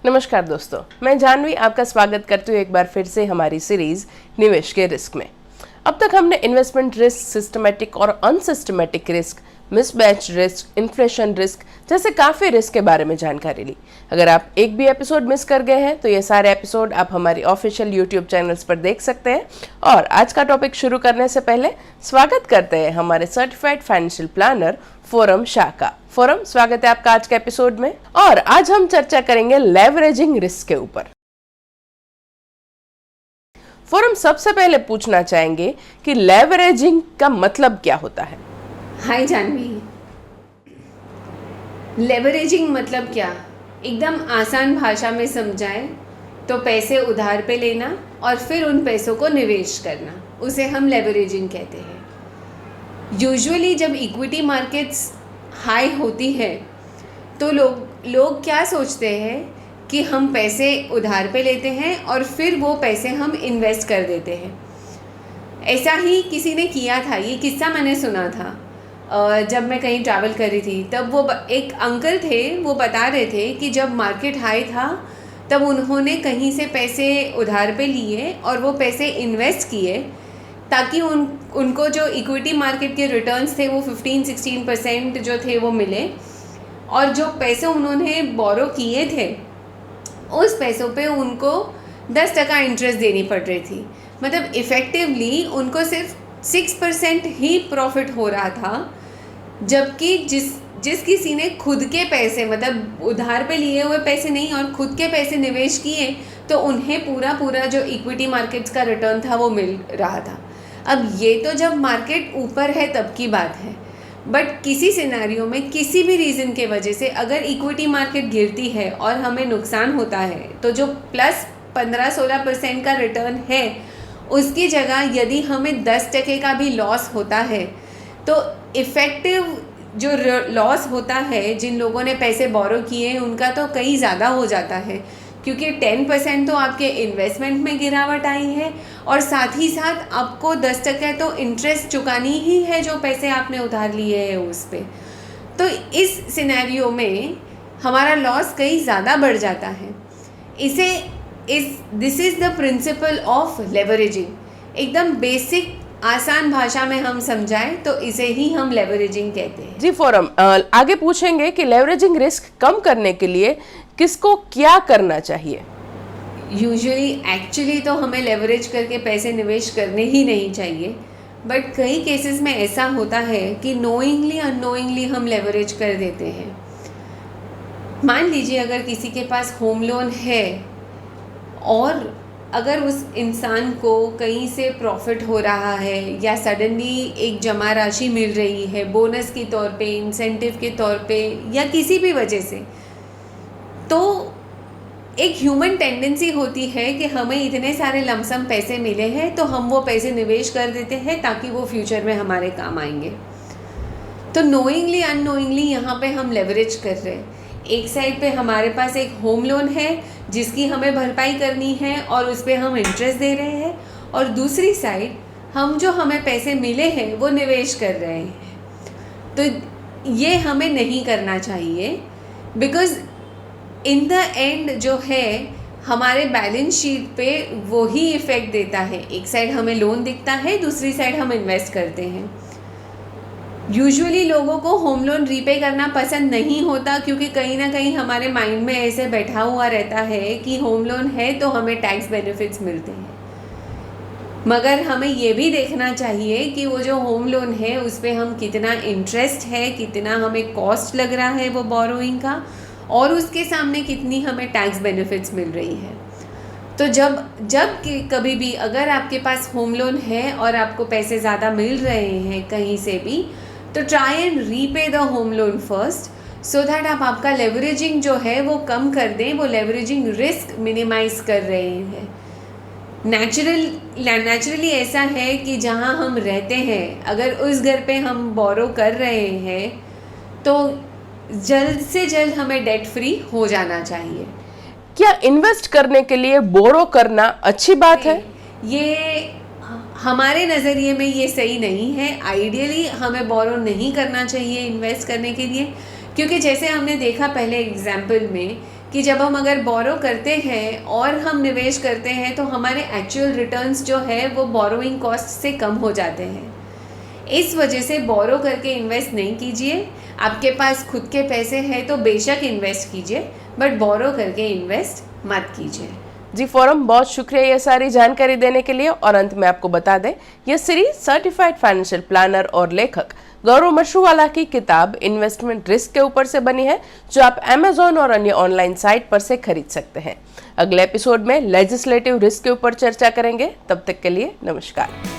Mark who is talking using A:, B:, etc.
A: नमस्कार दोस्तों, मैं जानवी आपका स्वागत करती हूँ एक बार फिर से हमारी सीरीज निवेश के रिस्क में। अब तक हमने इन्वेस्टमेंट रिस्क, सिस्टमेटिक और unsystematic risk, mismatch risk, inflation risk जैसे काफ़ी रिस्क के बारे में जानकारी ली। अगर आप एक भी एपिसोड मिस कर गए हैं तो ये सारे एपिसोड आप हमारी ऑफिशियल यूट्यूब चैनल्स पर देख सकते हैं। और आज का टॉपिक शुरू करने से पहले स्वागत करते हैं हमारे certified financial planner Forum Shah का। फोरम, स्वागत है आपका आज के एपिसोड में। और आज हम चर्चा करेंगे लेवरेजिंग रिस्क के ऊपर। फोरम, सबसे पहले पूछना चाहेंगे कि लेवरेजिंग का मतलब क्या होता है?
B: हाय जानवी, लेवरेजिंग मतलब क्या? एकदम आसान भाषा में समझाएं तो पैसे उधार पे लेना और फिर उन पैसों को निवेश करना, उसे हम लेवरेजिंग कहते हैं। यूजुअली जब इक्विटी मार्केट्स हाई होती है तो लोग क्या सोचते हैं कि हम पैसे उधार पे लेते हैं और फिर वो पैसे हम इन्वेस्ट कर देते हैं। ऐसा ही किसी ने किया था, ये किस्सा मैंने सुना था। जब मैं कहीं ट्रैवल कर रही थी तब वो एक अंकल थे, वो बता रहे थे कि जब मार्केट हाई था तब उन्होंने कहीं से पैसे उधार पे लिए और वो पैसे इन्वेस्ट किए ताकि उनको जो इक्विटी मार्केट के रिटर्न्स थे वो 15-16% जो थे वो मिले, और जो पैसे उन्होंने बोरो किए थे उस पैसों पे उनको 10% इंटरेस्ट देनी पड़ रही थी। मतलब इफ़ेक्टिवली उनको सिर्फ 6% ही प्रॉफिट हो रहा था, जबकि जिस किसी ने खुद के पैसे, मतलब उधार पे लिए हुए पैसे नहीं और खुद के पैसे निवेश किए, तो उन्हें पूरा जो इक्विटी मार्केट्स का रिटर्न था वो मिल रहा था। अब ये तो जब मार्केट ऊपर है तब की बात है, बट किसी सिनेरियो में किसी भी रीज़न के वजह से अगर इक्विटी मार्केट गिरती है और हमें नुकसान होता है तो जो प्लस 15-16% का रिटर्न है उसकी जगह यदि हमें 10% का भी लॉस होता है तो इफ़ेक्टिव जो लॉस होता है, जिन लोगों ने पैसे बोरो किए हैं उनका तो कई ज़्यादा हो जाता है, क्योंकि 10% तो आपके इन्वेस्टमेंट में गिरावट आई है और साथ ही साथ आपको 10% तो इंटरेस्ट चुकानी ही है जो पैसे आपने उधार लिए हैं उस पर। तो इस सिनेरियो में हमारा लॉस कई ज़्यादा बढ़ जाता है। This is the principle of leveraging. एकदम बेसिक आसान भाषा में हम समझाएं तो इसे ही हम लेवरेजिंग कहते हैं।
A: जी फोरम, आगे पूछेंगे कि लेवरेजिंग रिस्क कम करने के लिए किसको क्या करना चाहिए?
B: यूजुअली एक्चुअली तो हमें लेवरेज करके पैसे निवेश करने ही नहीं चाहिए, बट कई केसेस में ऐसा होता है कि नोइंगली अननोइंगली हम लेवरेज कर देते हैं। मान लीजिए अगर किसी के पास होम लोन है और अगर उस इंसान को कहीं से प्रॉफिट हो रहा है या सडनली एक जमा राशि मिल रही है बोनस के तौर पे, इंसेंटिव के तौर पे या किसी भी वजह से, तो एक ह्यूमन टेंडेंसी होती है कि हमें इतने सारे लमसम पैसे मिले हैं तो हम वो पैसे निवेश कर देते हैं ताकि वो फ्यूचर में हमारे काम आएंगे। तो नोइंगली अननोइंगली यहाँ पे हम लेवरेज कर रहे हैं। एक साइड पे हमारे पास एक होम लोन है जिसकी हमें भरपाई करनी है और उस पर हम इंटरेस्ट दे रहे हैं, और दूसरी साइड हम जो हमें पैसे मिले हैं वो निवेश कर रहे हैं। तो ये हमें नहीं करना चाहिए, बिकॉज़ इन द एंड जो है हमारे बैलेंस शीट पे वो ही इफ़ेक्ट देता है। एक साइड हमें लोन दिखता है, दूसरी साइड हम इन्वेस्ट करते हैं। यूजुअली लोगों को होम लोन रीपे करना पसंद नहीं होता, क्योंकि कहीं ना कहीं हमारे माइंड में ऐसे बैठा हुआ रहता है कि होम लोन है तो हमें टैक्स बेनिफिट्स मिलते हैं। मगर हमें ये भी देखना चाहिए कि वो जो होम लोन है उस पर हम कितना इंटरेस्ट है, कितना हमें कॉस्ट लग रहा है वो बोरोइंग का, और उसके सामने कितनी हमें टैक्स बेनिफिट्स मिल रही है। तो जब कभी भी अगर आपके पास होम लोन है और आपको पैसे ज़्यादा मिल रहे हैं कहीं से भी, तो try and repay the home loan first, so that आप आपका लेवरेजिंग जो है वो कम कर दें, वो लेवरेजिंग रिस्क मिनिमाइज कर रहे हैं। नेचुरली ऐसा है कि जहाँ हम रहते हैं अगर उस घर पे हम बोरो कर रहे हैं तो जल्द से जल्द हमें डेट फ्री हो जाना चाहिए।
A: क्या इन्वेस्ट करने के लिए बोरो करना अच्छी बात है?
B: ये हमारे नज़रिए में ये सही नहीं है। आइडियली हमें बोरो नहीं करना चाहिए इन्वेस्ट करने के लिए, क्योंकि जैसे हमने देखा पहले एग्जाम्पल में कि जब हम अगर बोरो करते हैं और हम निवेश करते हैं तो हमारे एक्चुअल रिटर्न्स जो है वो बोरोइंग कॉस्ट से कम हो जाते हैं। इस वजह से बोरो करके इन्वेस्ट नहीं कीजिए। आपके पास खुद के पैसे हैं तो बेशक इन्वेस्ट कीजिए, बट बोरो करके इन्वेस्ट मत कीजिए।
A: जी फोरम, बहुत शुक्रिया ये सारी जानकारी देने के लिए। और अंत में आपको बता दें, ये सीरीज सर्टिफाइड फाइनेंशियल प्लानर और लेखक गौरव मशरूवाला की किताब इन्वेस्टमेंट रिस्क के ऊपर से बनी है, जो आप अमेजोन और अन्य ऑनलाइन साइट पर से खरीद सकते हैं। अगले एपिसोड में लेजिस्लेटिव रिस्क के ऊपर चर्चा करेंगे। तब तक के लिए नमस्कार।